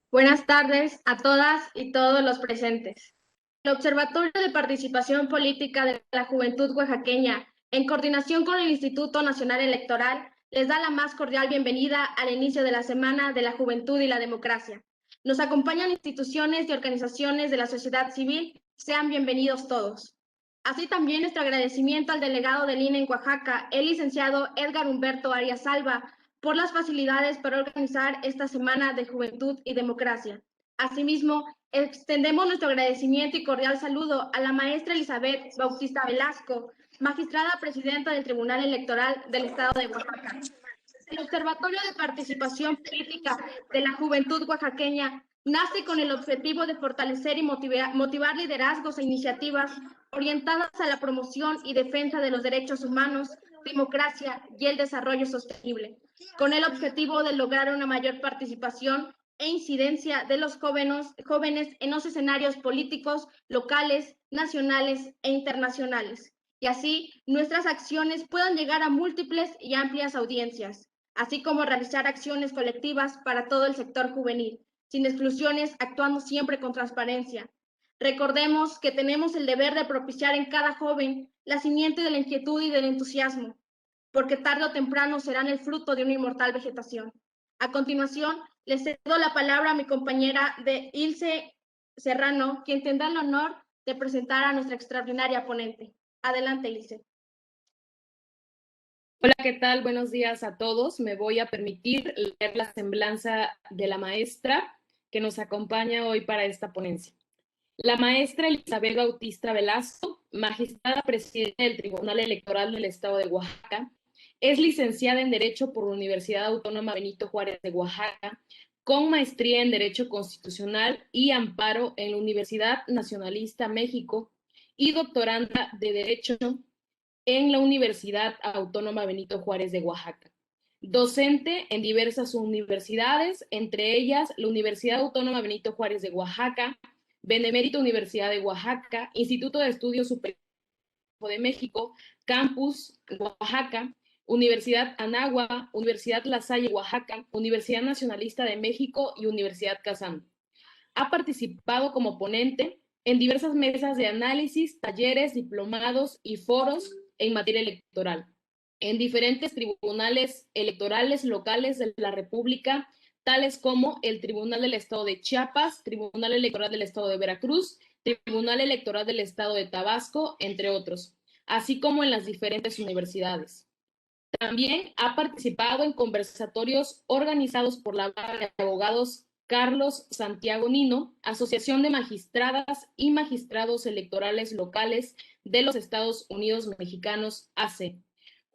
Buenas tardes a todas y todos los presentes. El Observatorio de Participación Política de la Juventud Oaxaqueña, en coordinación con el Instituto Nacional Electoral, les da la más cordial bienvenida al inicio de la Semana de la Juventud y la Democracia. Nos acompañan instituciones y organizaciones de la sociedad civil. Sean bienvenidos todos. Así también nuestro agradecimiento al delegado del INE en Oaxaca, el licenciado Edgar Humberto Arias Salva, por las facilidades para organizar esta Semana de Juventud y Democracia. Asimismo, extendemos nuestro agradecimiento y cordial saludo a la maestra Elizabeth Bautista Velasco, magistrada presidenta del Tribunal Electoral del Estado de Oaxaca. El Observatorio de Participación Política de la Juventud Oaxaqueña nace con el objetivo de fortalecer y motivar liderazgos e iniciativas orientadas a la promoción y defensa de los derechos humanos, democracia y el desarrollo sostenible, con el objetivo de lograr una mayor participación e incidencia de los jóvenes en los escenarios políticos, locales, nacionales e internacionales, y así nuestras acciones puedan llegar a múltiples y amplias audiencias, así como realizar acciones colectivas para todo el sector juvenil, sin exclusiones, actuando siempre con transparencia. Recordemos que tenemos el deber de propiciar en cada joven la simiente de la inquietud y del entusiasmo, porque tarde o temprano serán el fruto de una inmortal vegetación. A continuación, le cedo la palabra a mi compañera de Ilse Serrano, quien tendrá el honor de presentar a nuestra extraordinaria ponente. Adelante, Ilse. Hola, ¿qué tal? Buenos días a todos. Me voy a permitir leer la semblanza de la maestra que nos acompaña hoy para esta ponencia. La maestra Elizabeth Bautista Velasco, magistrada presidenta del Tribunal Electoral del Estado de Oaxaca, es licenciada en Derecho por la Universidad Autónoma Benito Juárez de Oaxaca, con maestría en Derecho Constitucional y Amparo en la Universidad Nacionalista México y doctoranda de Derecho en la Universidad Autónoma Benito Juárez de Oaxaca. Docente en diversas universidades, entre ellas la Universidad Autónoma Benito Juárez de Oaxaca, Benemérita Universidad de Oaxaca, Instituto de Estudios Superiores de México, Campus Oaxaca, Universidad Anáhuac, Universidad La Salle Oaxaca, Universidad Nacionalista de México y Universidad Kazán. Ha participado como ponente en diversas mesas de análisis, talleres, diplomados y foros en materia electoral, en diferentes tribunales electorales locales de la República, tales como el Tribunal del Estado de Chiapas, Tribunal Electoral del Estado de Veracruz, Tribunal Electoral del Estado de Tabasco, entre otros, así como en las diferentes universidades. También ha participado en conversatorios organizados por la Barra de Abogados Carlos Santiago Nino, Asociación de Magistradas y Magistrados Electorales Locales de los Estados Unidos Mexicanos, AC,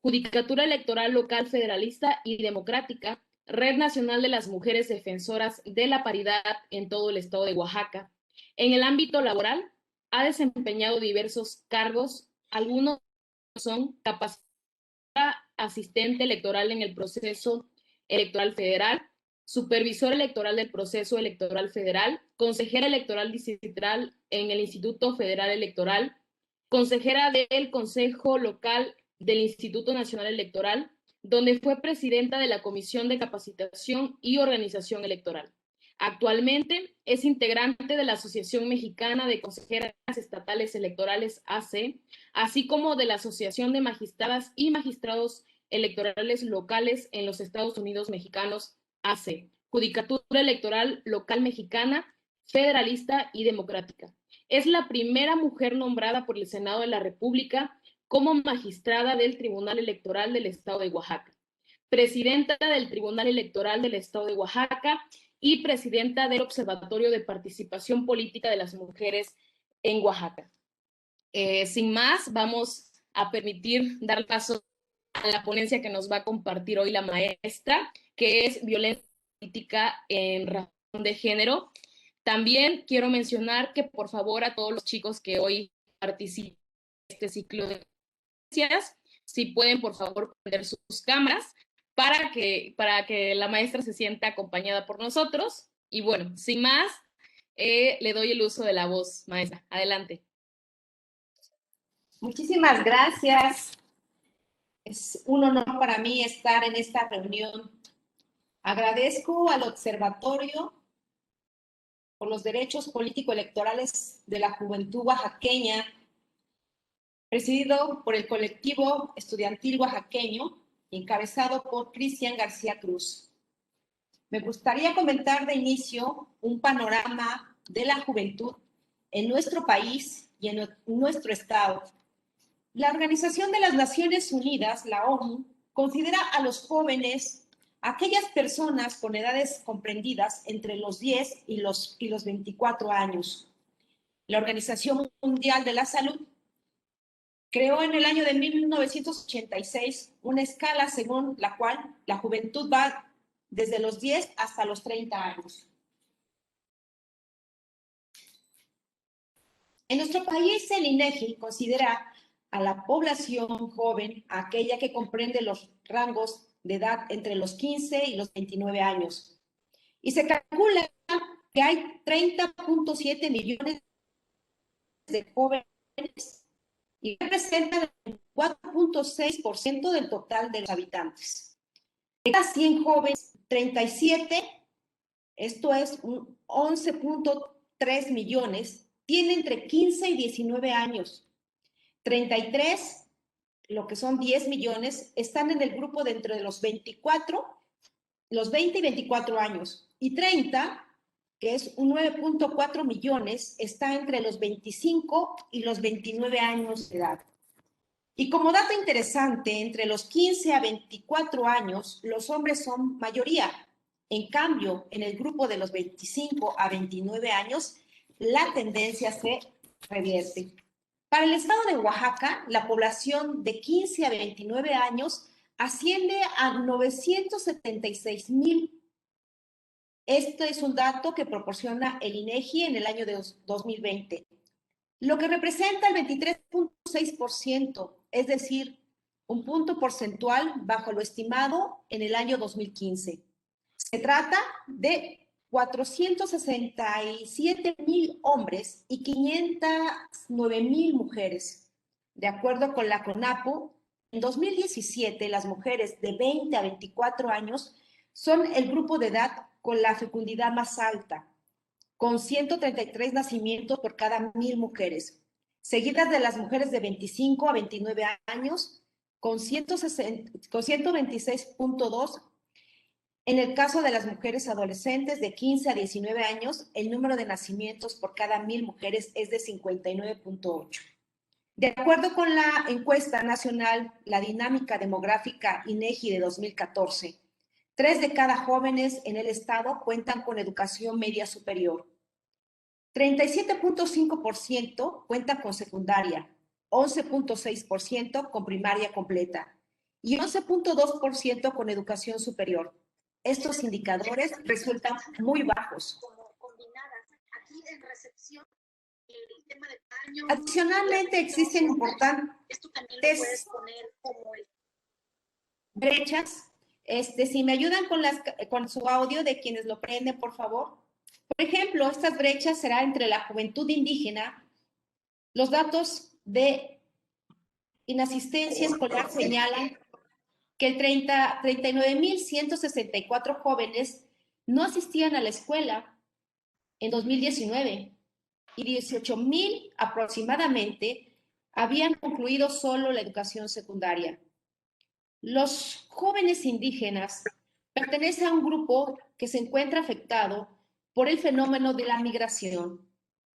Judicatura Electoral Local Federalista y Democrática, Red Nacional de las Mujeres Defensoras de la Paridad en todo el estado de Oaxaca. En el ámbito laboral, ha desempeñado diversos cargos, algunos son capacitados asistente electoral en el proceso electoral federal, supervisor electoral del proceso electoral federal, consejera electoral distrital en el Instituto Federal Electoral, consejera del Consejo Local del Instituto Nacional Electoral, donde fue presidenta de la Comisión de Capacitación y Organización Electoral. Actualmente es integrante de la Asociación Mexicana de Consejeras Estatales Electorales, AC, así como de la Asociación de Magistradas y Magistrados Electorales Locales en los Estados Unidos Mexicanos, AC, Judicatura Electoral Local Mexicana, Federalista y Democrática. Es la primera mujer nombrada por el Senado de la República como magistrada del Tribunal Electoral del Estado de Oaxaca, presidenta del Tribunal Electoral del Estado de Oaxaca y presidenta del Observatorio de Participación Política de las Mujeres en Oaxaca. Sin más, vamos a permitir dar paso a la ponencia que nos va a compartir hoy la maestra, que es violencia política en razón de género. También quiero mencionar que por favor a todos los chicos que hoy participan en este ciclo de ponencias, si pueden por favor prender sus cámaras para que la maestra se sienta acompañada por nosotros. Y bueno, sin más, le doy el uso de la voz, maestra. Adelante. Muchísimas gracias. Es un honor para mí estar en esta reunión. Agradezco al observatorio por los Derechos Político-Electorales de la Juventud Oaxaqueña, presidido por el colectivo estudiantil oaxaqueño, encabezado por Cristian García Cruz. Me gustaría comentar de inicio un panorama de la juventud en nuestro país y en nuestro estado. La Organización de las Naciones Unidas, la ONU, considera a los jóvenes aquellas personas con edades comprendidas entre los 10 y los 24 años. La Organización Mundial de la Salud creó en el año de 1986 una escala según la cual la juventud va desde los 10 hasta los 30 años. En nuestro país, el INEGI considera a la población joven aquella que comprende los rangos de edad entre los 15 y los 29 años. Y se calcula que hay 30.7 millones de jóvenes y representan el 4.6% del total de los habitantes. De cada 100 jóvenes, 37, esto es un 11.3 millones, tienen entre 15 y 19 años. 33, lo que son 10 millones, están en el grupo de entre los 20 y 24 años. Y 30, que es un 9.4 millones, está entre los 25 y los 29 años de edad. Y como dato interesante, entre los 15 a 24 años, los hombres son mayoría. En cambio, en el grupo de los 25 a 29 años, la tendencia se revierte. Para el estado de Oaxaca, la población de 15 a 29 años asciende a 976,000. Este es un dato que proporciona el INEGI en el año de 2020, lo que representa el 23.6%, es decir, un punto porcentual bajo lo estimado en el año 2015. Se trata de 467,000 hombres y 509,000 mujeres. De acuerdo con la CONAPO, en 2017 las mujeres de 20 a 24 años son el grupo de edad con la fecundidad más alta, con 133 nacimientos por cada 1,000 mujeres, seguidas de las mujeres de 25 a 29 años, con 126.2. En el caso de las mujeres adolescentes de 15 a 19 años, el número de nacimientos por cada 1,000 mujeres es de 59.8. De acuerdo con la encuesta nacional, la dinámica demográfica INEGI de 2014, 3 de cada jóvenes en el estado cuentan con educación media superior. 37.5% cuentan con secundaria, 11.6% con primaria completa y 11.2% con educación superior. Estos indicadores resultan muy bajos. Adicionalmente, existen importantes brechas. Si me ayudan con su audio de quienes lo prenden, por favor. Por ejemplo, estas brechas serán entre la juventud indígena. Los datos de inasistencia escolar señalan que el 39,164 jóvenes no asistían a la escuela en 2019 y 18,000 aproximadamente habían concluido solo la educación secundaria. Los jóvenes indígenas pertenecen a un grupo que se encuentra afectado por el fenómeno de la migración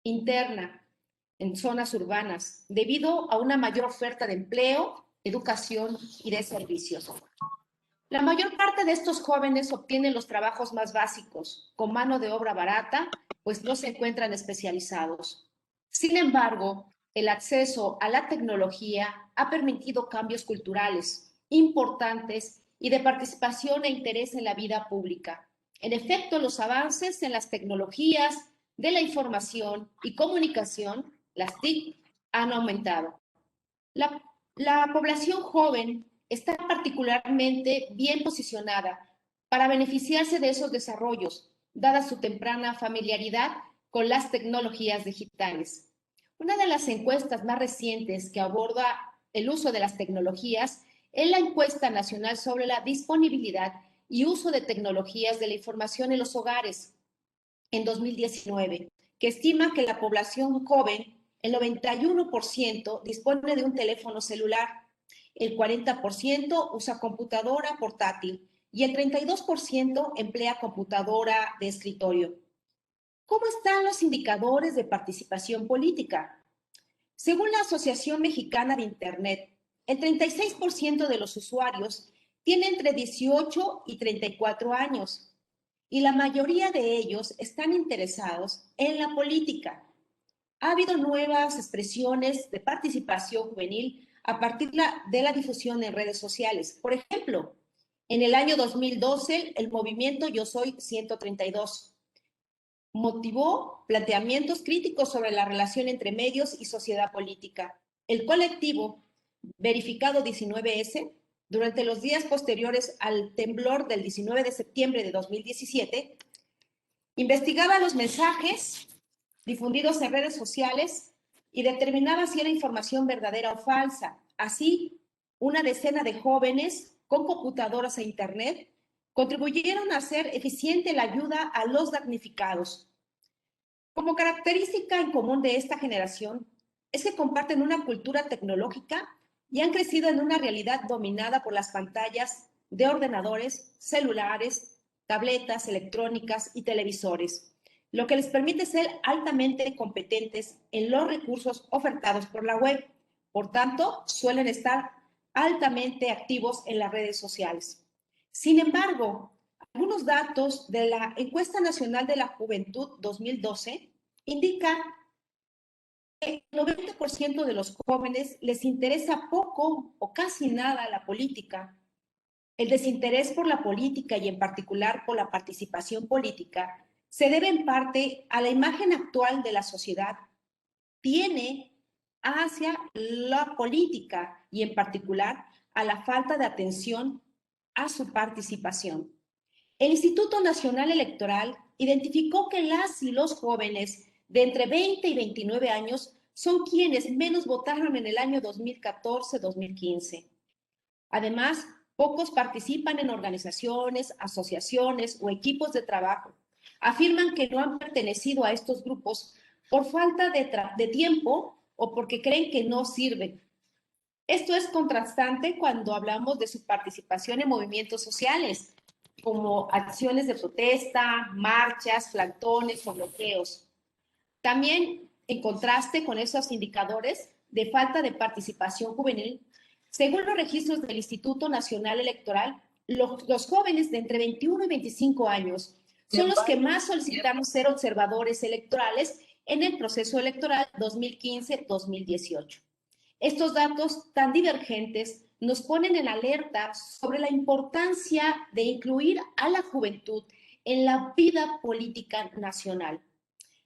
interna en zonas urbanas, debido a una mayor oferta de empleo, educación y de servicios. La mayor parte de estos jóvenes obtienen los trabajos más básicos, con mano de obra barata, pues no se encuentran especializados. Sin embargo, el acceso a la tecnología ha permitido cambios culturales importantes y de participación e interés en la vida pública. En efecto, los avances en las tecnologías de la información y comunicación, las TIC, han aumentado. La población joven está particularmente bien posicionada para beneficiarse de esos desarrollos, dada su temprana familiaridad con las tecnologías digitales. Una de las encuestas más recientes que aborda el uso de las tecnologías es la encuesta nacional sobre la disponibilidad y uso de tecnologías de la información en los hogares. en 2019, que estima que la población joven, el 91% dispone de un teléfono celular, el 40% usa computadora portátil y el 32% emplea computadora de escritorio. ¿Cómo están los indicadores de participación política? Según la Asociación Mexicana de Internet, el 36% de los usuarios tiene entre 18 y 34 años y la mayoría de ellos están interesados en la política. Ha habido nuevas expresiones de participación juvenil a partir de la difusión en redes sociales. Por ejemplo, en el año 2012, el movimiento Yo Soy 132 motivó planteamientos críticos sobre la relación entre medios y sociedad política. El colectivo Verificado 19S, durante los días posteriores al temblor del 19 de septiembre de 2017, investigaba los mensajes difundidos en redes sociales y determinaba si era información verdadera o falsa. Así, una decena de jóvenes con computadoras e internet contribuyeron a hacer eficiente la ayuda a los damnificados. Como característica en común de esta generación es que comparten una cultura tecnológica y han crecido en una realidad dominada por las pantallas de ordenadores, celulares, tabletas electrónicas y televisores, lo que les permite ser altamente competentes en los recursos ofertados por la web. Por tanto, suelen estar altamente activos en las redes sociales. Sin embargo, algunos datos de la Encuesta Nacional de la Juventud 2012 indican que el 90% de los jóvenes les interesa poco o casi nada la política. El desinterés por la política y en particular por la participación política se debe en parte a la imagen actual de la sociedad tiene hacia la política y en particular a la falta de atención a su participación. El Instituto Nacional Electoral identificó que las y los jóvenes de entre 20 y 29 años son quienes menos votaron en el año 2014-2015. Además, pocos participan en organizaciones, asociaciones o equipos de trabajo. Afirman que no han pertenecido a estos grupos por falta de tiempo o porque creen que no sirven. Esto es contrastante cuando hablamos de su participación en movimientos sociales, como acciones de protesta, marchas, plantones o bloqueos. También, en contraste con esos indicadores de falta de participación juvenil, según los registros del Instituto Nacional Electoral, los jóvenes de entre 21 y 25 años son los que más solicitaron ser observadores electorales en el proceso electoral 2015-2018. Estos datos tan divergentes nos ponen en alerta sobre la importancia de incluir a la juventud en la vida política nacional.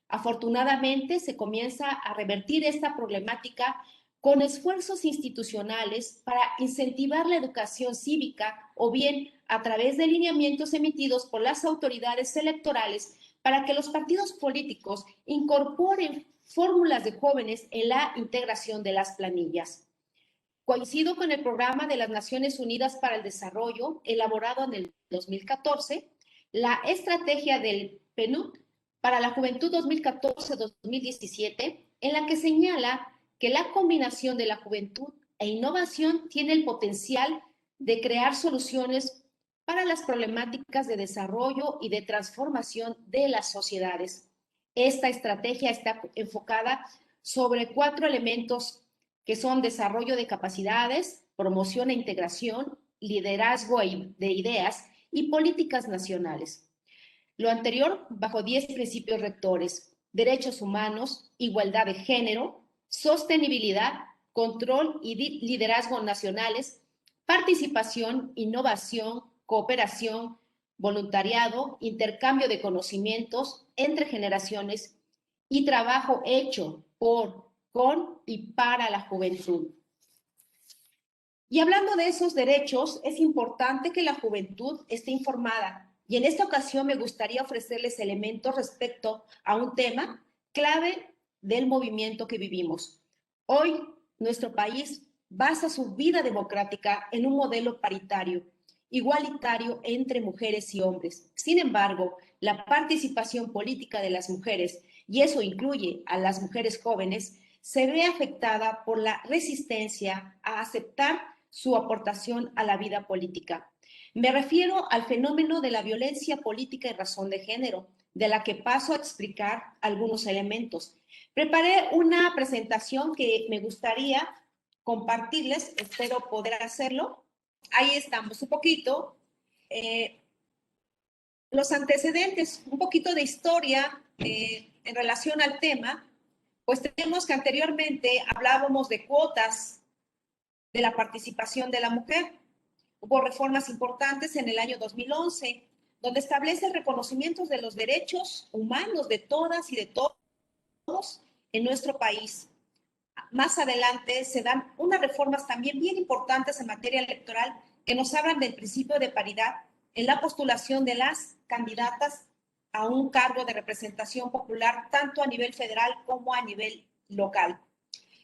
Afortunadamente, se comienza a revertir esta problemática con esfuerzos institucionales para incentivar la educación cívica o bien a través de lineamientos emitidos por las autoridades electorales para que los partidos políticos incorporen fórmulas de jóvenes en la integración de las planillas. Coincido con el Programa de las Naciones Unidas para el Desarrollo, elaborado en el 2014, la estrategia del PNUD para la Juventud 2014-2017, en la que señala que la combinación de la juventud e innovación tiene el potencial de crear soluciones para las problemáticas de desarrollo y de transformación de las sociedades. Esta estrategia está enfocada sobre 4 elementos que son desarrollo de capacidades, promoción e integración, liderazgo de ideas y políticas nacionales. Lo anterior bajo 10 principios rectores: derechos humanos, igualdad de género, sostenibilidad, control y liderazgo nacionales, participación, innovación, cooperación, voluntariado, intercambio de conocimientos entre generaciones y trabajo hecho por, con y para la juventud. Y hablando de esos derechos, es importante que la juventud esté informada. Y en esta ocasión me gustaría ofrecerles elementos respecto a un tema clave del movimiento que vivimos. Hoy, nuestro país basa su vida democrática en un modelo paritario igualitario entre mujeres y hombres. Sin embargo, la participación política de las mujeres, y eso incluye a las mujeres jóvenes, se ve afectada por la resistencia a aceptar su aportación a la vida política. Me refiero al fenómeno de la violencia política en razón de género, de la que paso a explicar algunos elementos. Preparé una presentación que me gustaría compartirles, espero poder hacerlo. Ahí estamos, un poquito. Los antecedentes, un poquito de historia en relación al tema, pues tenemos que anteriormente hablábamos de cuotas de la participación de la mujer. Hubo reformas importantes en el año 2011, donde establece el reconocimiento de los derechos humanos de todas y de todos en nuestro país. Más adelante se dan unas reformas también bien importantes en materia electoral que nos hablan del principio de paridad en la postulación de las candidatas a un cargo de representación popular, tanto a nivel federal como a nivel local.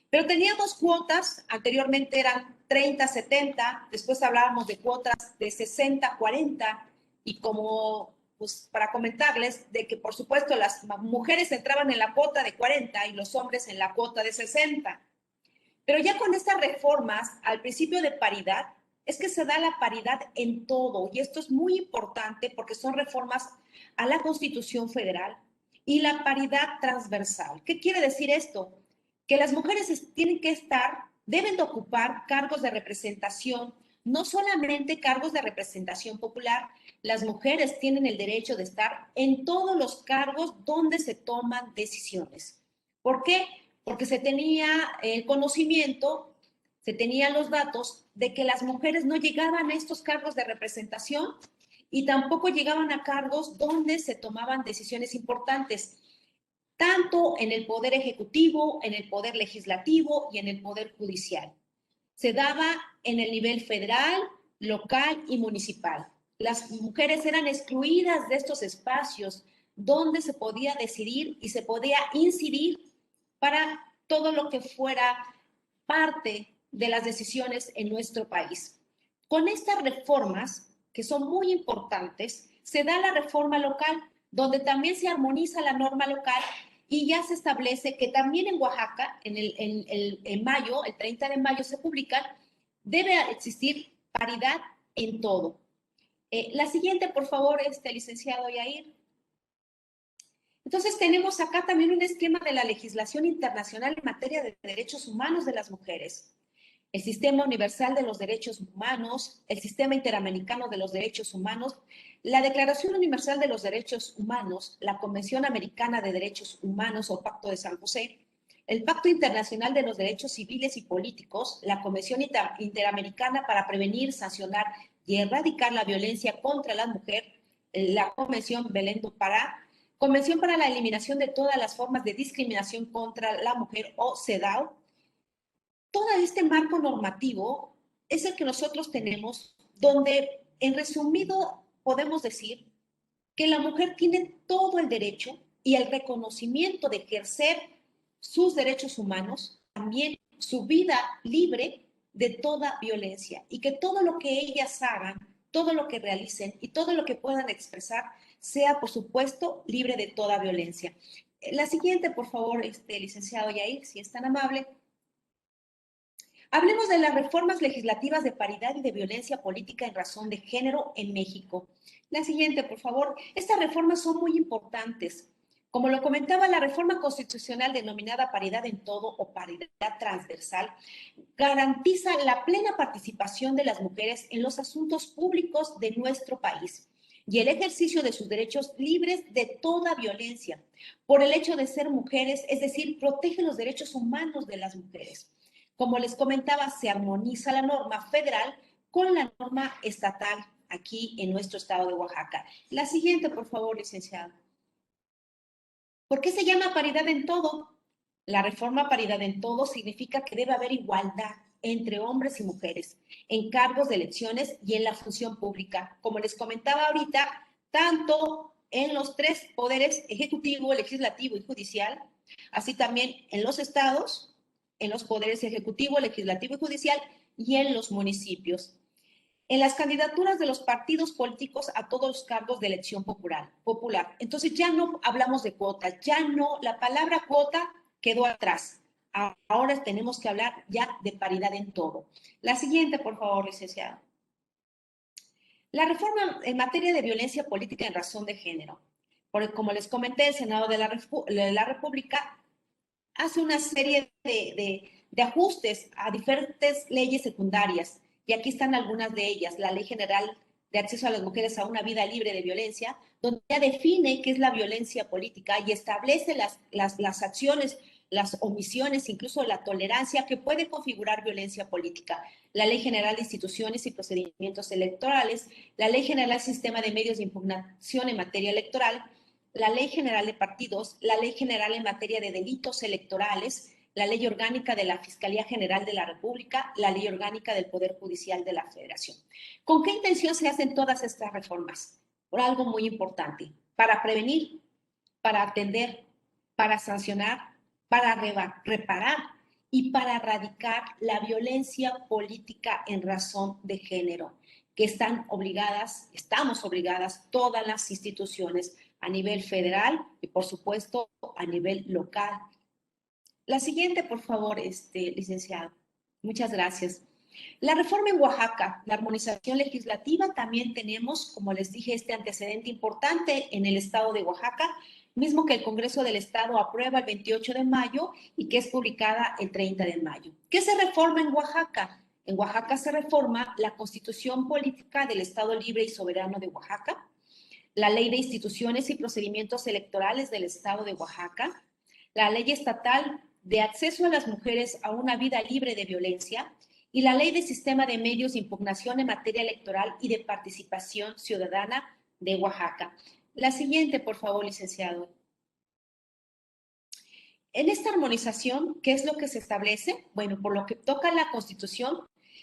Pero teníamos cuotas, anteriormente eran 30-70, después hablábamos de cuotas de 60-40, y como, pues para comentarles, de que por supuesto las mujeres entraban en la cuota de 40 y los hombres en la cuota de 60. Pero ya con estas reformas, al principio de paridad, es que se da la paridad en todo, y esto es muy importante porque son reformas a la Constitución Federal y la paridad transversal. ¿Qué quiere decir esto? Que las mujeres tienen que deben de ocupar cargos de representación, no solamente cargos de representación popular. Las mujeres tienen el derecho de estar en todos los cargos donde se toman decisiones. ¿Por qué? Porque se tenía el conocimiento, se tenían los datos de que las mujeres no llegaban a estos cargos de representación y tampoco llegaban a cargos donde se tomaban decisiones importantes, tanto en el poder ejecutivo, en el poder legislativo y en el poder judicial. Se daba en el nivel federal, local y municipal. Las mujeres eran excluidas de estos espacios donde se podía decidir y se podía incidir para todo lo que fuera parte de las decisiones en nuestro país. Con estas reformas, que son muy importantes, se da la reforma local, donde también se armoniza la norma local y ya se establece que también en Oaxaca, en mayo, el 30 de mayo se publica, debe existir paridad en todo. La siguiente, por favor, licenciado Yair. Entonces tenemos acá también un esquema de la legislación internacional en materia de derechos humanos de las mujeres. El Sistema Universal de los Derechos Humanos, el Sistema Interamericano de los Derechos Humanos, la Declaración Universal de los Derechos Humanos, la Convención Americana de Derechos Humanos o Pacto de San José, el Pacto Internacional de los Derechos Civiles y Políticos, la Convención Interamericana para Prevenir, Sancionar y Erradicar la Violencia contra la Mujer, la Convención Belém do Pará, Convención para la Eliminación de todas las formas de discriminación contra la mujer o CEDAW. Todo este marco normativo es el que nosotros tenemos, donde en resumido podemos decir que la mujer tiene todo el derecho y el reconocimiento de ejercer sus derechos humanos, también su vida libre de toda violencia, y que todo lo que ellas hagan, todo lo que realicen y todo lo que puedan expresar sea, por supuesto, libre de toda violencia. La siguiente, por favor, licenciado Yair, si es tan amable. Hablemos de las reformas legislativas de paridad y de violencia política en razón de género en México. La siguiente, por favor. Estas reformas son muy importantes. Como lo comentaba, la reforma constitucional denominada paridad en todo o paridad transversal garantiza la plena participación de las mujeres en los asuntos públicos de nuestro país y el ejercicio de sus derechos libres de toda violencia por el hecho de ser mujeres, es decir, protege los derechos humanos de las mujeres. Como les comentaba, se armoniza la norma federal con la norma estatal aquí en nuestro estado de Oaxaca. La siguiente, por favor, licenciado. ¿Por qué se llama paridad en todo? La reforma paridad en todo significa que debe haber igualdad entre hombres y mujeres en cargos de elecciones y en la función pública. Como les comentaba ahorita, tanto en los tres poderes, ejecutivo, legislativo y judicial, así también en los estados, en los poderes ejecutivo, legislativo y judicial, y en los municipios. en las candidaturas de los partidos políticos a todos los cargos de elección popular. Entonces ya no hablamos de cuotas, ya no, la palabra cuota quedó atrás. Ahora tenemos que hablar ya de paridad en todo. La siguiente, por favor, licenciado. La reforma en materia de violencia política en razón de género. Porque, como les comenté, el Senado de la República hace una serie de ajustes a diferentes leyes secundarias, y aquí están algunas de ellas. La Ley General de Acceso a las Mujeres a una Vida Libre de Violencia, donde ya define qué es la violencia política y establece las acciones, las omisiones, incluso la tolerancia que puede configurar violencia política. La Ley General de Instituciones y Procedimientos Electorales, la Ley General del Sistema de Medios de Impugnación en materia electoral, la Ley General de Partidos, la Ley General en materia de delitos electorales, la Ley Orgánica de la Fiscalía General de la República, la Ley Orgánica del Poder Judicial de la Federación. ¿Con qué intención se hacen todas estas reformas? Por algo muy importante, para prevenir, para atender, para sancionar, para reparar y para erradicar la violencia política en razón de género, que estamos obligadas todas las instituciones a nivel federal y, por supuesto, a nivel local. La siguiente, por favor, licenciado. Muchas gracias. La reforma en Oaxaca, la armonización legislativa, también tenemos, como les dije, este antecedente importante en el estado de Oaxaca, mismo que el Congreso del Estado aprueba el 28 de mayo y que es publicada el 30 de mayo. ¿Qué se reforma en Oaxaca? En Oaxaca se reforma la Constitución Política del Estado Libre y Soberano de Oaxaca, la Ley de Instituciones y Procedimientos Electorales del Estado de Oaxaca, la Ley Estatal de Acceso a las Mujeres a una Vida Libre de Violencia y la Ley de Sistema de Medios de Impugnación en materia electoral y de participación ciudadana de Oaxaca. La siguiente, por favor, licenciado. En esta armonización, ¿qué es lo que se establece? Bueno, por lo que toca la Constitución,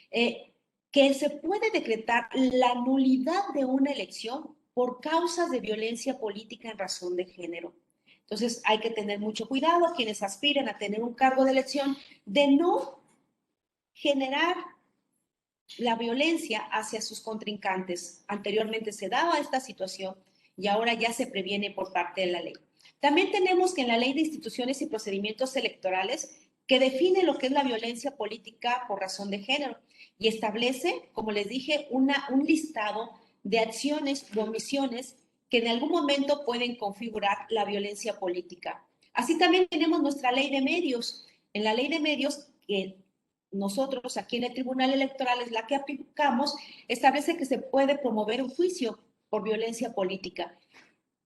que se puede decretar la nulidad de una elección por causas de violencia política en razón de género. Entonces, hay que tener mucho cuidado a quienes aspiren a tener un cargo de elección de no generar la violencia hacia sus contrincantes. Anteriormente se daba esta situación y ahora ya se previene por parte de la ley. También tenemos que en la Ley de Instituciones y Procedimientos Electorales, que define lo que es la violencia política por razón de género y establece, como les dije, un listado de acciones o omisiones que en algún momento pueden configurar la violencia política. Así también tenemos nuestra ley de medios. En la ley de medios, que nosotros aquí en el Tribunal Electoral es la que aplicamos, establece que se puede promover un juicio por violencia política.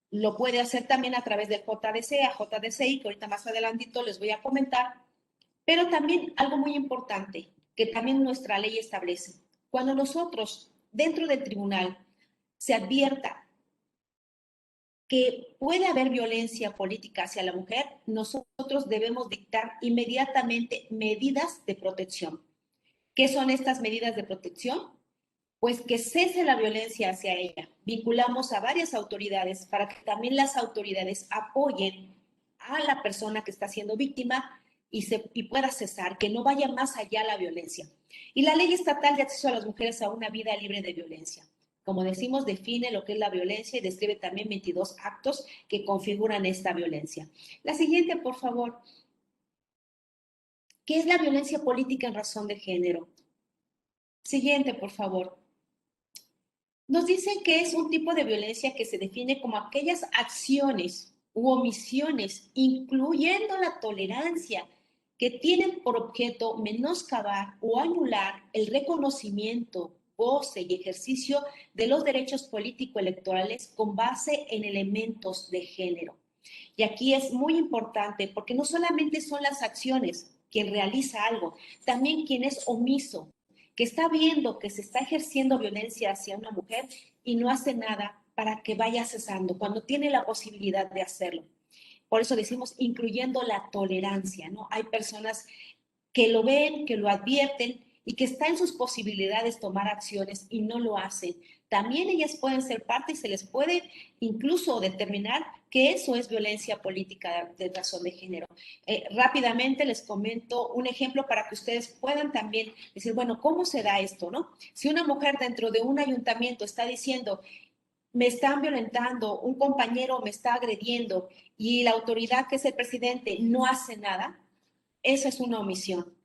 Lo puede hacer también a través del JDC, a JDCI, que ahorita más adelantito les voy a comentar, pero también algo muy importante, que también nuestra ley establece. Cuando nosotros, dentro del tribunal, se advierta que puede haber violencia política hacia la mujer, nosotros debemos dictar inmediatamente medidas de protección. ¿Qué son estas medidas de protección? Pues que cese la violencia hacia ella. Vinculamos a varias autoridades para que también las autoridades apoyen a la persona que está siendo víctima y pueda cesar, que no vaya más allá la violencia. Y la Ley Estatal de Acceso a las Mujeres a una Vida Libre de Violencia. Como decimos, define lo que es la violencia y describe también 22 actos que configuran esta violencia. La siguiente, por favor. ¿Qué es la violencia política en razón de género? Siguiente, por favor. Nos dicen que es un tipo de violencia que se define como aquellas acciones u omisiones, incluyendo la tolerancia, que tienen por objeto menoscabar o anular el reconocimiento, goce y ejercicio de los derechos político-electorales con base en elementos de género. Y aquí es muy importante porque no solamente son las acciones quien realiza algo, también quien es omiso, que está viendo que se está ejerciendo violencia hacia una mujer y no hace nada para que vaya cesando, cuando tiene la posibilidad de hacerlo. Por eso decimos, incluyendo la tolerancia, ¿no? Hay personas que lo ven, que lo advierten y que está en sus posibilidades tomar acciones y no lo hacen. también ellas pueden ser parte y se les puede incluso determinar que eso es violencia política de razón de género. Rápidamente les comento un ejemplo para que ustedes puedan también decir, bueno, ¿cómo se da esto, no? Si una mujer dentro de un ayuntamiento está diciendo, me están violentando, un compañero me está agrediendo y la autoridad, que es el presidente, no hace nada, esa es una omisión.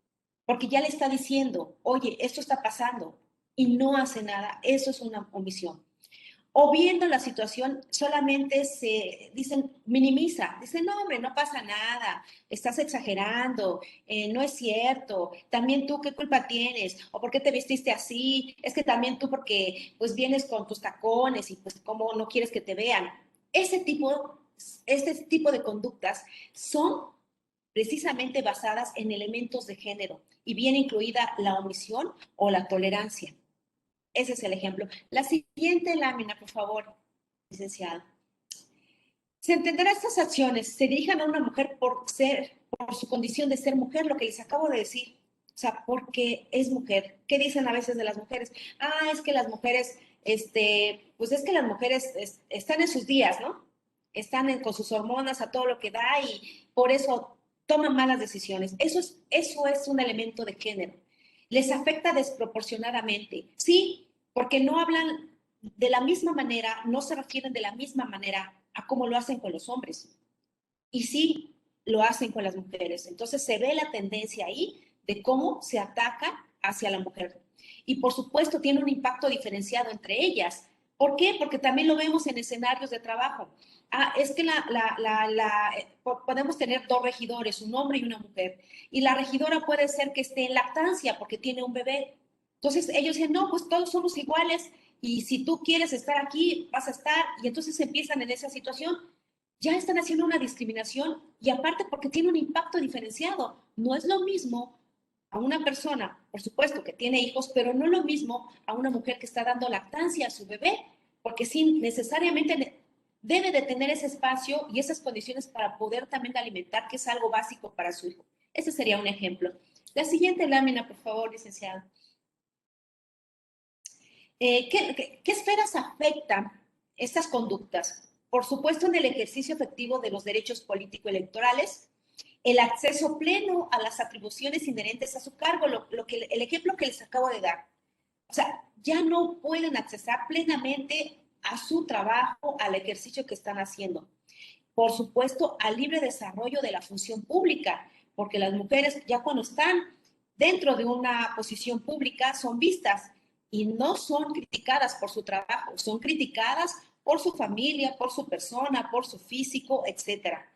Porque ya le está diciendo, oye, esto está pasando y no hace nada, eso es una omisión. O viendo la situación, solamente se dicen, minimiza, dicen, no, hombre, no pasa nada, estás exagerando, no es cierto, también tú, ¿qué culpa tienes? ¿O por qué te vestiste así? Es que también tú porque pues vienes con tus tacones y pues cómo no quieres que te vean. Este tipo de conductas son precisamente basadas en elementos de género y viene incluida la omisión o la tolerancia. Ese es el ejemplo. La siguiente lámina, por favor, licenciada. Se entenderá estas acciones se dirijan a una mujer por su condición de ser mujer, lo que les acabo de decir. O sea, porque es mujer. ¿Qué dicen a veces de las mujeres? Ah, es que las mujeres, pues es que las mujeres están en sus días, ¿no? Están con sus hormonas a todo lo que da y por eso toman malas decisiones. Eso es un elemento de género. Les afecta desproporcionadamente. Sí, porque no hablan de la misma manera, no se refieren de la misma manera a cómo lo hacen con los hombres. Y sí, lo hacen con las mujeres. Entonces se ve la tendencia ahí de cómo se ataca hacia la mujer. Y por supuesto tiene un impacto diferenciado entre ellas. ¿Por qué? Porque también lo vemos en escenarios de trabajo. Ah, es que podemos tener dos regidores, un hombre y una mujer. Y la regidora puede ser que esté en lactancia porque tiene un bebé. Entonces ellos dicen, no, pues todos somos iguales y si tú quieres estar aquí, vas a estar. Y entonces empiezan en esa situación. Ya están haciendo una discriminación y aparte porque tiene un impacto diferenciado. No es lo mismo a una persona, por supuesto, que tiene hijos, pero no es lo mismo a una mujer que está dando lactancia a su bebé, porque sí, necesariamente debe de tener ese espacio y esas condiciones para poder también alimentar, que es algo básico para su hijo. Ese sería un ejemplo. La siguiente lámina, por favor, licenciado. ¿Qué esferas afectan estas conductas? Por supuesto, en el ejercicio efectivo de los derechos político-electorales, el acceso pleno a las atribuciones inherentes a su cargo, el ejemplo que les acabo de dar. O sea, ya no pueden accesar plenamente a su trabajo, al ejercicio que están haciendo. Por supuesto, al libre desarrollo de la función pública, porque las mujeres ya cuando están dentro de una posición pública son vistas y no son criticadas por su trabajo, son criticadas por su familia, por su persona, por su físico, etcétera.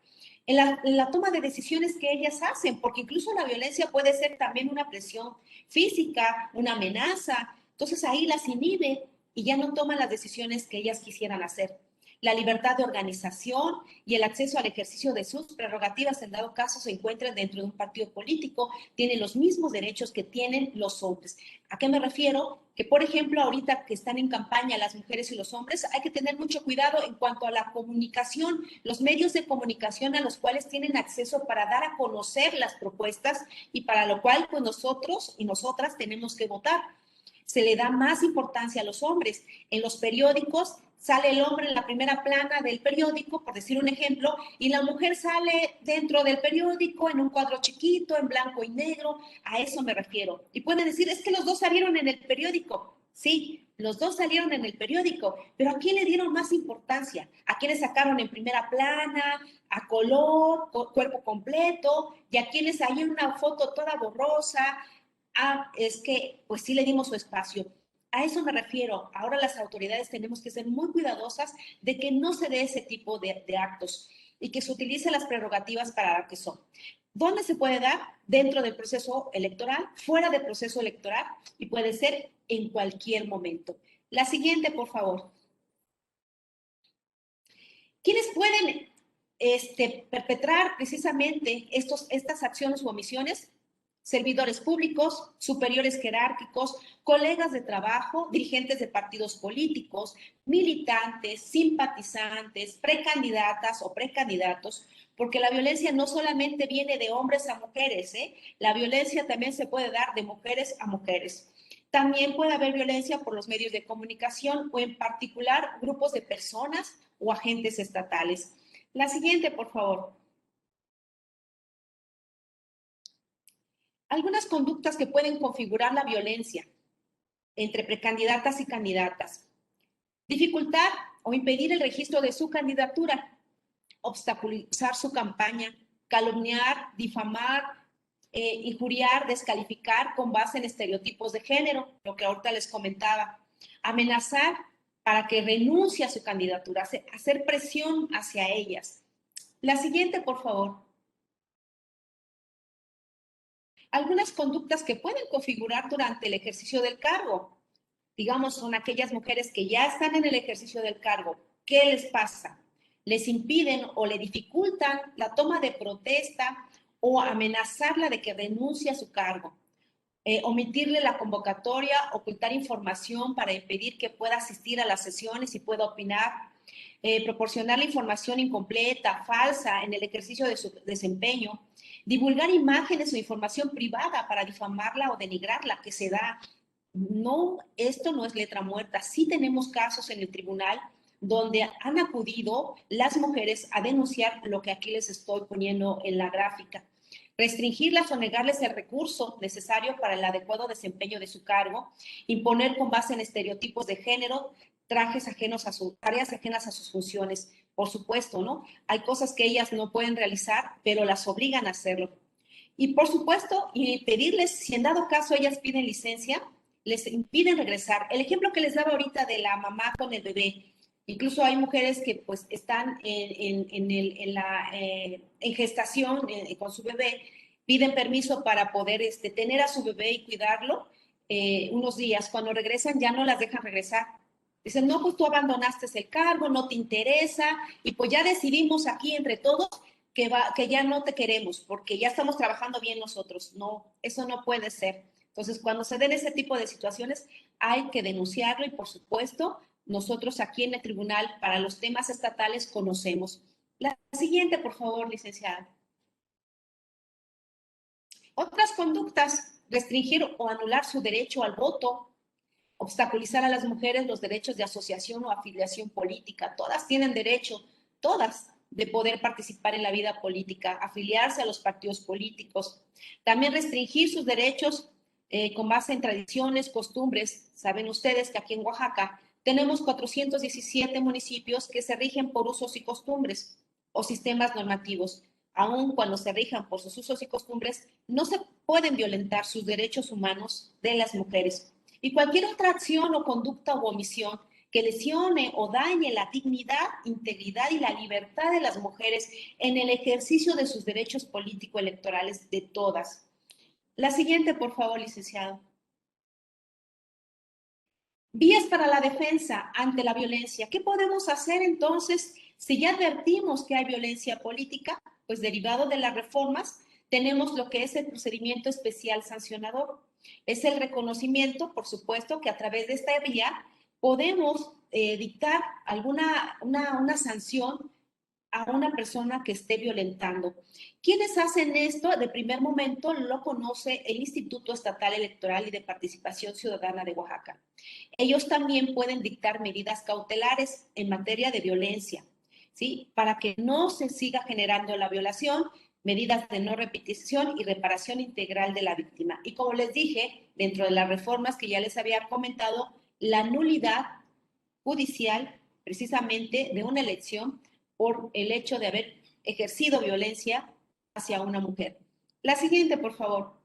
En la toma de decisiones que ellas hacen, porque incluso la violencia puede ser también una presión física, una amenaza, entonces ahí las inhibe y ya no toman las decisiones que ellas quisieran hacer. La libertad de organización y el acceso al ejercicio de sus prerrogativas, en dado caso se encuentren dentro de un partido político, tienen los mismos derechos que tienen los hombres. ¿A qué me refiero? Que, por ejemplo, ahorita que están en campaña las mujeres y los hombres, hay que tener mucho cuidado en cuanto a la comunicación, los medios de comunicación a los cuales tienen acceso para dar a conocer las propuestas y para lo cual, pues nosotros y nosotras tenemos que votar. Se le da más importancia a los hombres. En los periódicos sale el hombre en la primera plana del periódico, por decir un ejemplo, y la mujer sale dentro del periódico en un cuadro chiquito, en blanco y negro. A eso me refiero. Y pueden decir, es que los dos salieron en el periódico. Sí, los dos salieron en el periódico, pero ¿a quién le dieron más importancia? ¿A quiénes sacaron en primera plana, a color, cuerpo completo? ¿Y a quienes hay una foto toda borrosa? Ah, es que pues sí le dimos su espacio. A eso me refiero. Ahora las autoridades tenemos que ser muy cuidadosas de que no se dé ese tipo de actos y que se utilicen las prerrogativas para lo que son. ¿Dónde se puede dar? Dentro del proceso electoral, fuera del proceso electoral y puede ser en cualquier momento. La siguiente, por favor. ¿Quiénes pueden perpetrar precisamente estas acciones u omisiones? Servidores públicos, superiores jerárquicos, colegas de trabajo, dirigentes de partidos políticos, militantes, simpatizantes, precandidatas o precandidatos, porque la violencia no solamente viene de hombres a mujeres, la violencia también se puede dar de mujeres a mujeres. También puede haber violencia por los medios de comunicación o en particular grupos de personas o agentes estatales. La siguiente, por favor. Algunas conductas que pueden configurar la violencia entre precandidatas y candidatas. Dificultar o impedir el registro de su candidatura, obstaculizar su campaña, calumniar, difamar, injuriar, descalificar con base en estereotipos de género, lo que ahorita les comentaba, amenazar para que renuncie a su candidatura, hacer presión hacia ellas. La siguiente, por favor. Algunas conductas que pueden configurar durante el ejercicio del cargo. Digamos, son aquellas mujeres que ya están en el ejercicio del cargo. ¿Qué les pasa? Les impiden o le dificultan la toma de protesta o amenazarla de que renuncie a su cargo. Omitirle la convocatoria, ocultar información para impedir que pueda asistir a las sesiones y pueda opinar, proporcionar la información incompleta, falsa en el ejercicio de su desempeño, divulgar imágenes o información privada para difamarla o denigrarla, que se da. No, esto no es letra muerta. Sí tenemos casos en el tribunal donde han acudido las mujeres a denunciar lo que aquí les estoy poniendo en la gráfica. Restringirlas o negarles el recurso necesario para el adecuado desempeño de su cargo, imponer con base en estereotipos de género, tareas ajenas a sus funciones. Por supuesto, ¿no? Hay cosas que ellas no pueden realizar, pero las obligan a hacerlo. Y por supuesto, y pedirles, si en dado caso ellas piden licencia, les impiden regresar. El ejemplo que les daba ahorita de la mamá con el bebé, incluso hay mujeres que pues están en gestación con su bebé, piden permiso para poder tener a su bebé y cuidarlo unos días. Cuando regresan ya no las dejan regresar. Dicen, no, pues tú abandonaste el cargo, no te interesa, y pues ya decidimos aquí entre todos que ya no te queremos, porque ya estamos trabajando bien nosotros. No, eso no puede ser. Entonces, cuando se den ese tipo de situaciones, hay que denunciarlo y, por supuesto, nosotros aquí en el tribunal, para los temas estatales, conocemos. La siguiente, por favor, licenciada. Otras conductas, restringir o anular su derecho al voto, obstaculizar a las mujeres los derechos de asociación o afiliación política. Todas tienen derecho, todas, de poder participar en la vida política, afiliarse a los partidos políticos. También restringir sus derechos con base en tradiciones, costumbres. Saben ustedes que aquí en Oaxaca tenemos 417 municipios que se rigen por usos y costumbres o sistemas normativos. Aun cuando se rijan por sus usos y costumbres, no se pueden violentar sus derechos humanos de las mujeres. Y cualquier otra acción o conducta u omisión que lesione o dañe la dignidad, integridad y la libertad de las mujeres en el ejercicio de sus derechos político-electorales de todas. La siguiente, por favor, licenciado. Vías para la defensa ante la violencia. ¿Qué podemos hacer entonces si ya advertimos que hay violencia política? Pues derivado de las reformas, tenemos lo que es el procedimiento especial sancionador. Es el reconocimiento, por supuesto, que a través de esta vía podemos dictar una sanción a una persona que esté violentando. ¿Quiénes hacen esto? De primer momento lo conoce el Instituto Estatal Electoral y de Participación Ciudadana de Oaxaca. Ellos también pueden dictar medidas cautelares en materia de violencia, ¿sí? Para que no se siga generando la violación, medidas de no repetición y reparación integral de la víctima. Y como les dije, dentro de las reformas que ya les había comentado, la nulidad judicial precisamente de una elección por el hecho de haber ejercido violencia hacia una mujer. La siguiente, por favor.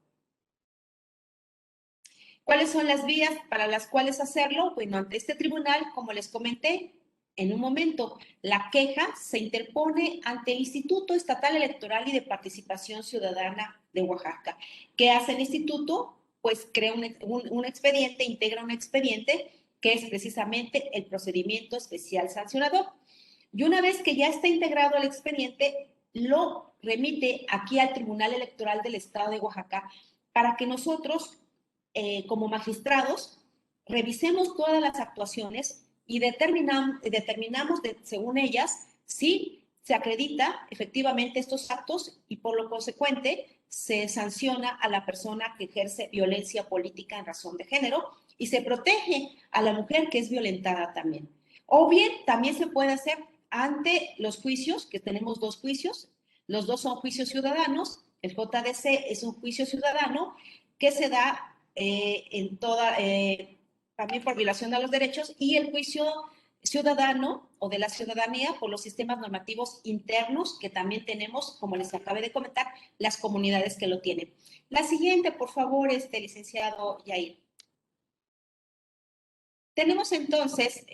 ¿Cuáles son las vías para las cuales hacerlo? Bueno, ante este tribunal, como les comenté en un momento, la queja se interpone ante el Instituto Estatal Electoral y de Participación Ciudadana de Oaxaca. ¿Qué hace el instituto? Pues crea un expediente, integra un expediente que es precisamente el procedimiento especial sancionador. Y una vez que ya está integrado el expediente, lo remite aquí al Tribunal Electoral del Estado de Oaxaca para que nosotros, como magistrados, revisemos todas las actuaciones y determinamos según ellas, si se acredita efectivamente estos actos y por lo consecuente se sanciona a la persona que ejerce violencia política en razón de género y se protege a la mujer que es violentada también. O bien, también se puede hacer ante los juicios, que tenemos 2 juicios, los 2 son juicios ciudadanos, el JDC es un juicio ciudadano que se da también por violación a los derechos, y el juicio ciudadano o de la ciudadanía por los sistemas normativos internos que también tenemos, como les acabé de comentar, las comunidades que lo tienen. La siguiente, por favor, licenciado Yair. Tenemos entonces,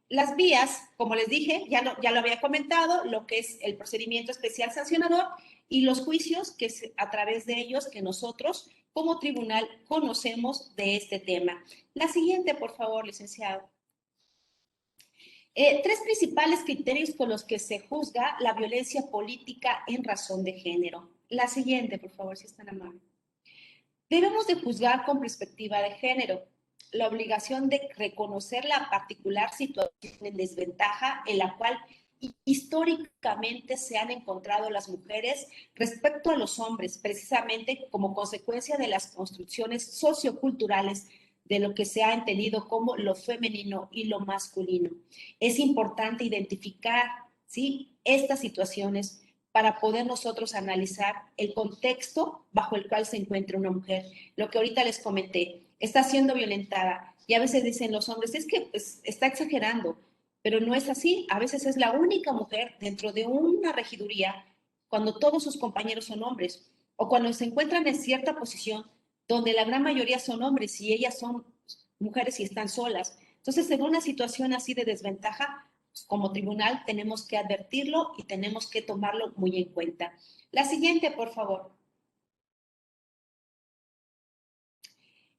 las vías, como les dije, ya lo había comentado, lo que es el procedimiento especial sancionador y los juicios que a través de ellos que nosotros como tribunal conocemos de este tema. La siguiente, por favor, licenciado. 3 principales criterios con los que se juzga la violencia política en razón de género. La siguiente, por favor, si están amables. Debemos de juzgar con perspectiva de género, la obligación de reconocer la particular situación de desventaja en la cual históricamente se han encontrado las mujeres respecto a los hombres, precisamente como consecuencia de las construcciones socioculturales de lo que se ha entendido como lo femenino y lo masculino. Es importante identificar, ¿sí?, estas situaciones para poder nosotros analizar el contexto bajo el cual se encuentra una mujer. Lo que ahorita les comenté, está siendo violentada y a veces dicen los hombres, es que pues, está exagerando, pero no es así. A veces es la única mujer dentro de una regiduría cuando todos sus compañeros son hombres o cuando se encuentran en cierta posición donde la gran mayoría son hombres y ellas son mujeres y están solas. Entonces, en una situación así de desventaja, como tribunal tenemos que advertirlo y tenemos que tomarlo muy en cuenta. La siguiente, por favor.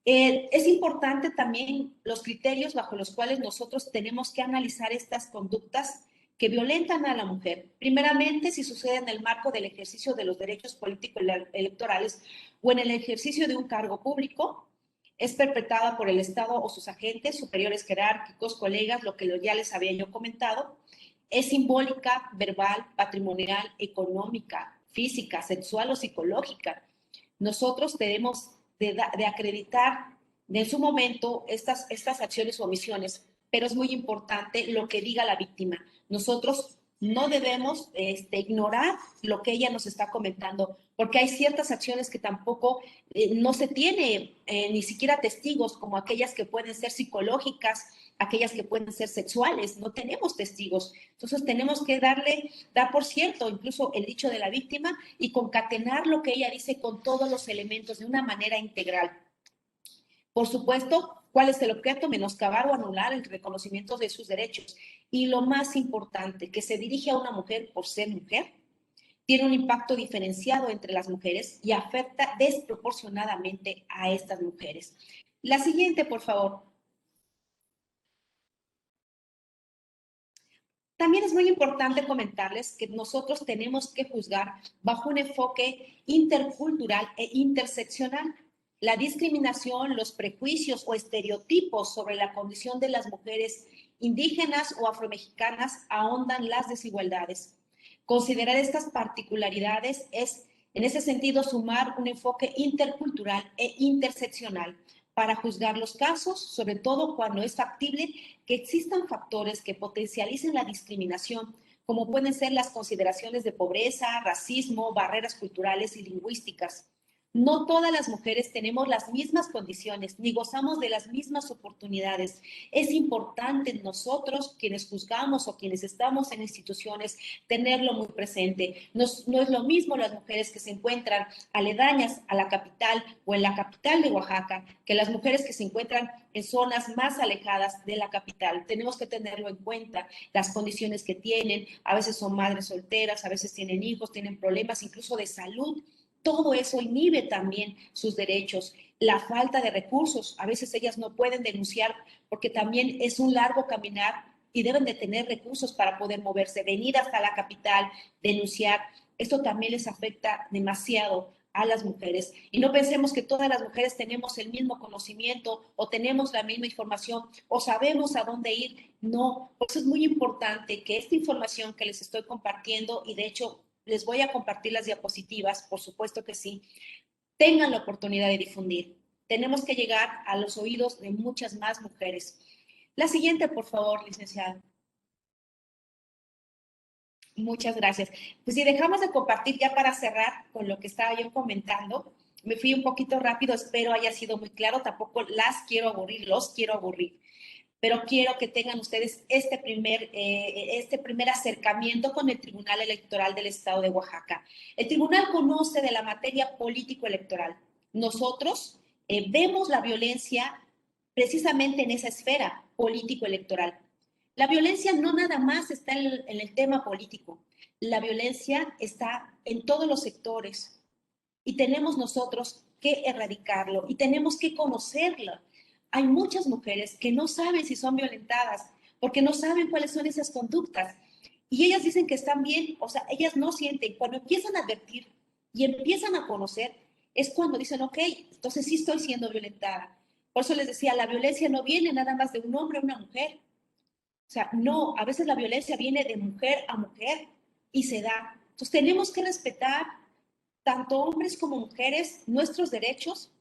Es importante también los criterios bajo los cuales nosotros tenemos que analizar estas conductas que violentan a la mujer. Primeramente, si sucede en el marco del ejercicio de los derechos políticos electorales o en el ejercicio de un cargo público, es perpetrada por el Estado o sus agentes, superiores jerárquicos, colegas, lo que ya les había yo comentado. Es simbólica, verbal, patrimonial, económica, física, sexual o psicológica. Nosotros debemos de acreditar en su momento estas acciones o omisiones, pero es muy importante lo que diga la víctima. Nosotros no debemos ignorar lo que ella nos está comentando, porque hay ciertas acciones que tampoco no se tiene ni siquiera testigos, como aquellas que pueden ser psicológicas, aquellas que pueden ser sexuales, no tenemos testigos. Entonces tenemos que dar por cierto incluso el dicho de la víctima y concatenar lo que ella dice con todos los elementos de una manera integral. Por supuesto, ¿cuál es el objeto? Menoscabar o anular el reconocimiento de sus derechos. Y lo más importante, que se dirige a una mujer por ser mujer, tiene un impacto diferenciado entre las mujeres y afecta desproporcionadamente a estas mujeres. La siguiente, por favor. También es muy importante comentarles que nosotros tenemos que juzgar bajo un enfoque intercultural e interseccional. La discriminación, los prejuicios o estereotipos sobre la condición de las mujeres indígenas o afromexicanas ahondan las desigualdades. Considerar estas particularidades es, en ese sentido, sumar un enfoque intercultural e interseccional para juzgar los casos, sobre todo cuando es factible que existan factores que potencialicen la discriminación, como pueden ser las consideraciones de pobreza, racismo, barreras culturales y lingüísticas. No todas las mujeres tenemos las mismas condiciones ni gozamos de las mismas oportunidades. Es importante nosotros, quienes juzgamos o quienes estamos en instituciones, tenerlo muy presente. No es lo mismo las mujeres que se encuentran aledañas a la capital o en la capital de Oaxaca que las mujeres que se encuentran en zonas más alejadas de la capital. Tenemos que tenerlo en cuenta, las condiciones que tienen. A veces son madres solteras, a veces tienen hijos, tienen problemas incluso de salud. Todo eso inhibe también sus derechos. La falta de recursos, a veces ellas no pueden denunciar porque también es un largo caminar y deben de tener recursos para poder moverse, venir hasta la capital, denunciar. Esto también les afecta demasiado a las mujeres. Y no pensemos que todas las mujeres tenemos el mismo conocimiento o tenemos la misma información o sabemos a dónde ir. No, por eso es muy importante que esta información que les estoy compartiendo, y de hecho les voy a compartir las diapositivas, por supuesto que sí, tengan la oportunidad de difundir. Tenemos que llegar a los oídos de muchas más mujeres. La siguiente, por favor, licenciada. Muchas gracias. Pues si dejamos de compartir ya para cerrar con lo que estaba yo comentando, me fui un poquito rápido, espero haya sido muy claro, tampoco las quiero aburrir, los quiero aburrir, pero quiero que tengan ustedes este primer acercamiento con el Tribunal Electoral del Estado de Oaxaca. El tribunal conoce de la materia político-electoral. Nosotros vemos la violencia precisamente en esa esfera político-electoral. La violencia no nada más está en el tema político, la violencia está en todos los sectores y tenemos nosotros que erradicarlo y tenemos que conocerlo. Hay muchas mujeres que no saben si son violentadas porque no saben cuáles son esas conductas y ellas dicen que están bien, o sea, ellas no sienten. Cuando empiezan a advertir y empiezan a conocer, es cuando dicen, ok, entonces sí estoy siendo violentada. Por eso les decía, la violencia no viene nada más de un hombre a una mujer. O sea, no, a veces la violencia viene de mujer a mujer y se da. Entonces tenemos que respetar, tanto hombres como mujeres, nuestros derechos,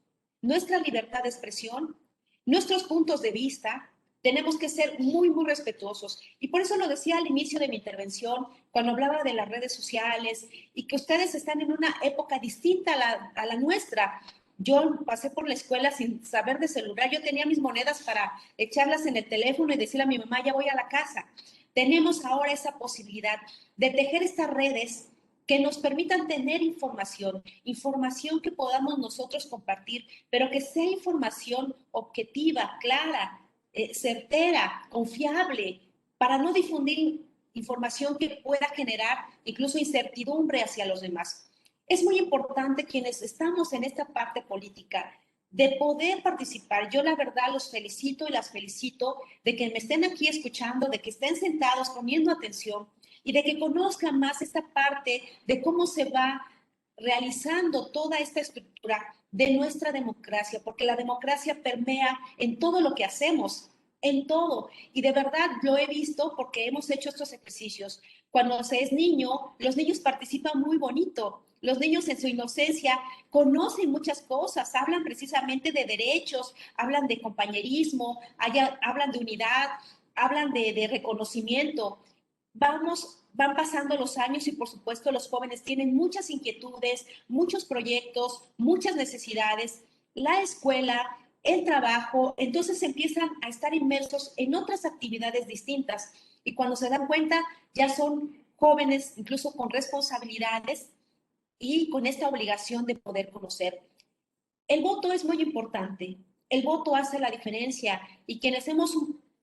nuestra libertad de expresión, nuestros puntos de vista. Tenemos que ser muy, muy respetuosos. Y por eso lo decía al inicio de mi intervención, cuando hablaba de las redes sociales y que ustedes están en una época distinta a la nuestra. Yo pasé por la escuela sin saber de celular. Yo tenía mis monedas para echarlas en el teléfono y decirle a mi mamá, ya voy a la casa. Tenemos ahora esa posibilidad de tejer estas redes que nos permitan tener información, información que podamos nosotros compartir, pero que sea información objetiva, clara, certera, confiable, para no difundir información que pueda generar incluso incertidumbre hacia los demás. Es muy importante quienes estamos en esta parte política de poder participar. Yo la verdad los felicito y las felicito de que me estén aquí escuchando, de que estén sentados poniendo atención y de que conozcan más esta parte de cómo se va realizando toda esta estructura de nuestra democracia, porque la democracia permea en todo lo que hacemos, en todo. Y de verdad lo he visto porque hemos hecho estos ejercicios. Cuando se es niño, los niños participan muy bonito. Los niños en su inocencia conocen muchas cosas, hablan precisamente de derechos, hablan de compañerismo, hablan de unidad, hablan de reconocimiento. Van pasando los años y por supuesto los jóvenes tienen muchas inquietudes, muchos proyectos, muchas necesidades. La escuela, el trabajo, entonces empiezan a estar inmersos en otras actividades distintas y cuando se dan cuenta ya son jóvenes incluso con responsabilidades y con esta obligación de poder conocer. El voto es muy importante, el voto hace la diferencia y quienes hemos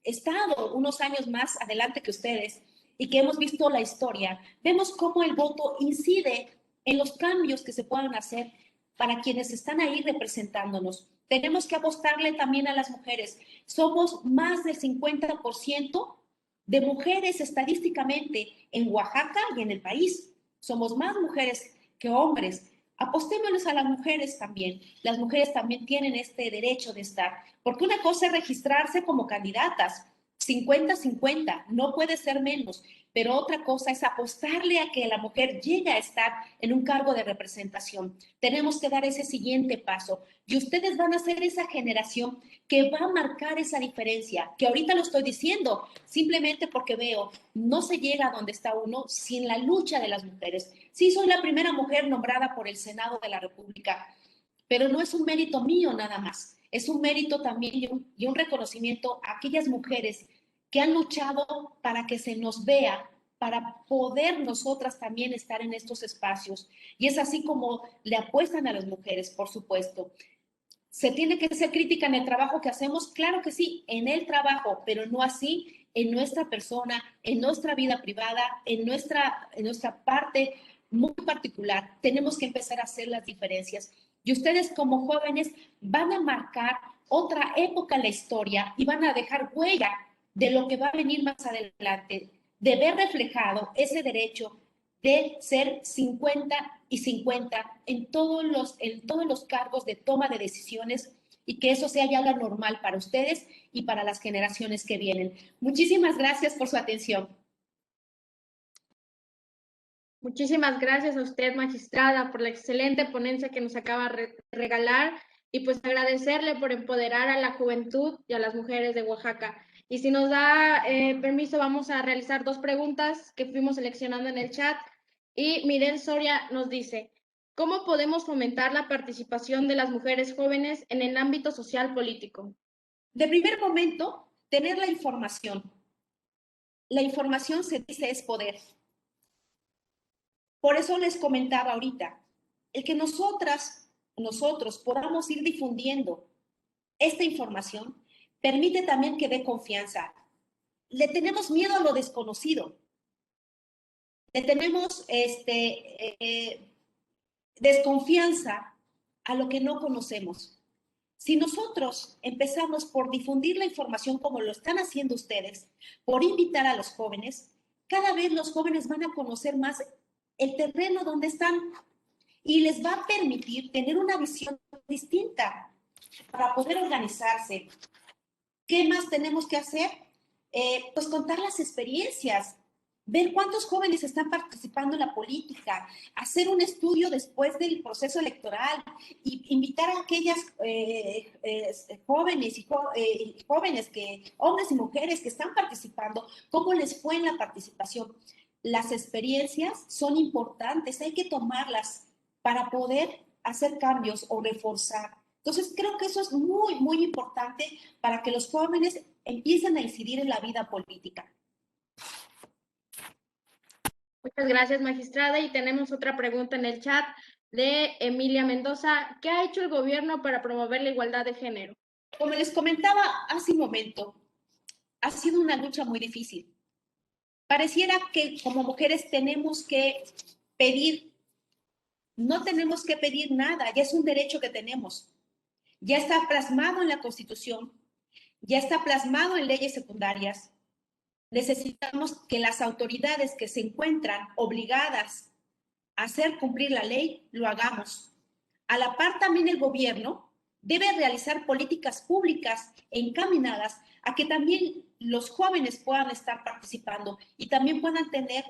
estado unos años más adelante que ustedes y que hemos visto la historia, vemos cómo el voto incide en los cambios que se puedan hacer para quienes están ahí representándonos. Tenemos que apostarle también a las mujeres. Somos más del 50% de mujeres estadísticamente en Oaxaca y en el país. Somos más mujeres que hombres. Apostémonos a las mujeres también. Las mujeres también tienen este derecho de estar, porque una cosa es registrarse como candidatas, 50-50, no puede ser menos, pero otra cosa es apostarle a que la mujer llegue a estar en un cargo de representación. Tenemos que dar ese siguiente paso y ustedes van a ser esa generación que va a marcar esa diferencia, que ahorita lo estoy diciendo simplemente porque veo, no se llega a donde está uno sin la lucha de las mujeres. Sí, soy la primera mujer nombrada por el Senado de la República, pero no es un mérito mío nada más, es un mérito también y un reconocimiento a aquellas mujeres que han luchado para que se nos vea, para poder nosotras también estar en estos espacios. Y es así como le apuestan a las mujeres, por supuesto. ¿Se tiene que ser crítica en el trabajo que hacemos? Claro que sí, en el trabajo, pero no así en nuestra persona, en nuestra vida privada, en nuestra parte muy particular. Tenemos que empezar a hacer las diferencias. Y ustedes como jóvenes van a marcar otra época en la historia y van a dejar huella de lo que va a venir más adelante, de ver reflejado ese derecho de ser 50 y 50 en todos los cargos de toma de decisiones y que eso sea ya lo normal para ustedes y para las generaciones que vienen. Muchísimas gracias por su atención. Muchísimas gracias a usted, magistrada, por la excelente ponencia que nos acaba de regalar y pues agradecerle por empoderar a la juventud y a las mujeres de Oaxaca. Y si nos da permiso, vamos a realizar 2 preguntas que fuimos seleccionando en el chat. Y Mirel Soria nos dice, ¿cómo podemos fomentar la participación de las mujeres jóvenes en el ámbito social político? De primer momento, tener la información. La información, se dice, es poder. Por eso les comentaba ahorita, el que nosotros podamos ir difundiendo esta información permite también que dé confianza. Le tenemos miedo a lo desconocido. Le tenemos desconfianza a lo que no conocemos. Si nosotros empezamos por difundir la información como lo están haciendo ustedes, por invitar a los jóvenes, cada vez los jóvenes van a conocer más el terreno donde están y les va a permitir tener una visión distinta para poder organizarse. ¿Qué más tenemos que hacer? Pues contar las experiencias, ver cuántos jóvenes están participando en la política, hacer un estudio después del proceso electoral y invitar a aquellas jóvenes y jóvenes, hombres y mujeres que están participando, cómo les fue en la participación. Las experiencias son importantes, hay que tomarlas para poder hacer cambios o reforzar. Entonces, creo que eso es muy, muy importante para que los jóvenes empiecen a incidir en la vida política. Muchas gracias, magistrada. Y tenemos otra pregunta en el chat de Emilia Mendoza. ¿Qué ha hecho el gobierno para promover la igualdad de género? Como les comentaba hace un momento, ha sido una lucha muy difícil. Pareciera que como mujeres tenemos que pedir, no tenemos que pedir nada, ya es un derecho que tenemos. Ya está plasmado en la Constitución, ya está plasmado en leyes secundarias. Necesitamos que las autoridades que se encuentran obligadas a hacer cumplir la ley, lo hagamos. A la par también el gobierno debe realizar políticas públicas encaminadas a que también los jóvenes puedan estar participando y también puedan tener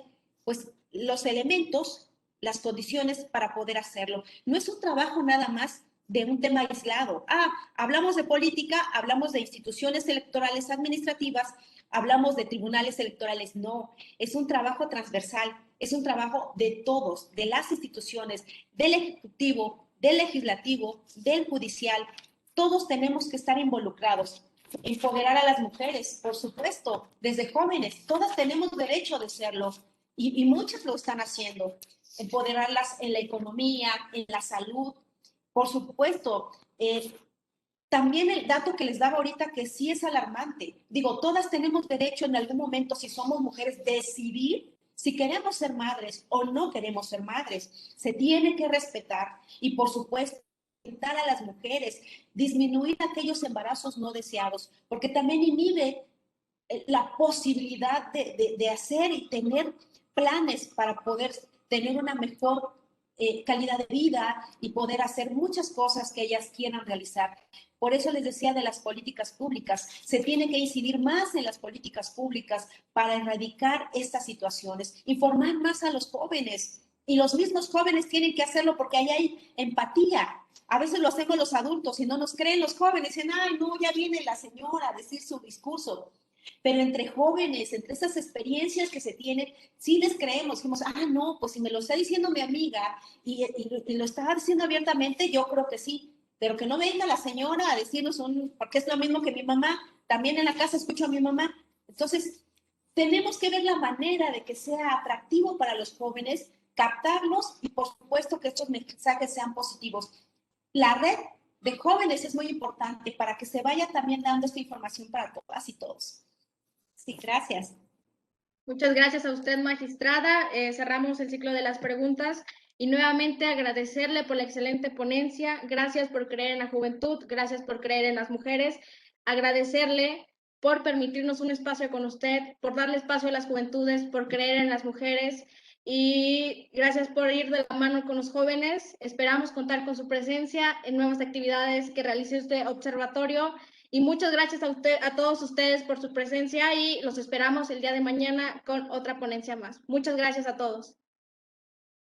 pues los elementos, las condiciones para poder hacerlo. No es un trabajo nada más de un tema aislado. Hablamos de política, hablamos de instituciones electorales administrativas, hablamos de tribunales electorales. No, es un trabajo transversal, es un trabajo de todos, de las instituciones, del Ejecutivo, del Legislativo, del Judicial. Todos tenemos que estar involucrados. Empoderar a las mujeres, por supuesto, desde jóvenes. Todas tenemos derecho de serlo y muchas lo están haciendo. Empoderarlas en la economía, en la salud, por supuesto. También el dato que les daba ahorita que sí es alarmante. Digo, todas tenemos derecho en algún momento, si somos mujeres, decidir si queremos ser madres o no queremos ser madres. Se tiene que respetar y, por supuesto, orientar a las mujeres, disminuir aquellos embarazos no deseados, porque también inhibe la posibilidad de hacer y tener planes para poder tener una mejor calidad de vida y poder hacer muchas cosas que ellas quieran realizar. Por eso les decía de las políticas públicas. Se tiene que incidir más en las políticas públicas para erradicar estas situaciones, informar más a los jóvenes. Y los mismos jóvenes tienen que hacerlo porque ahí hay empatía. A veces lo hacemos los adultos y no nos creen los jóvenes. Dicen, ay, no, ya viene la señora a decir su discurso. Pero entre jóvenes, entre esas experiencias que se tienen, sí les creemos. Dijimos, no, pues si me lo está diciendo mi amiga y lo está diciendo abiertamente, yo creo que sí. Pero que no venga la señora a decirnos porque es lo mismo que mi mamá. También en la casa escucho a mi mamá. Entonces, tenemos que ver la manera de que sea atractivo para los jóvenes, captarlos y, por supuesto, que estos mensajes sean positivos. La red de jóvenes es muy importante para que se vaya también dando esta información para todas y todos. Sí, gracias. Muchas gracias a usted, magistrada. Cerramos el ciclo de las preguntas y nuevamente agradecerle por la excelente ponencia. Gracias por creer en la juventud, gracias por creer en las mujeres. Agradecerle por permitirnos un espacio con usted, por darle espacio a las juventudes, por creer en las mujeres y gracias por ir de la mano con los jóvenes. Esperamos contar con su presencia en nuevas actividades que realice este observatorio. Y muchas gracias a todos ustedes por su presencia y los esperamos el día de mañana con otra ponencia más. Muchas gracias a todos.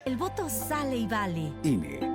El voto sale y vale. INE.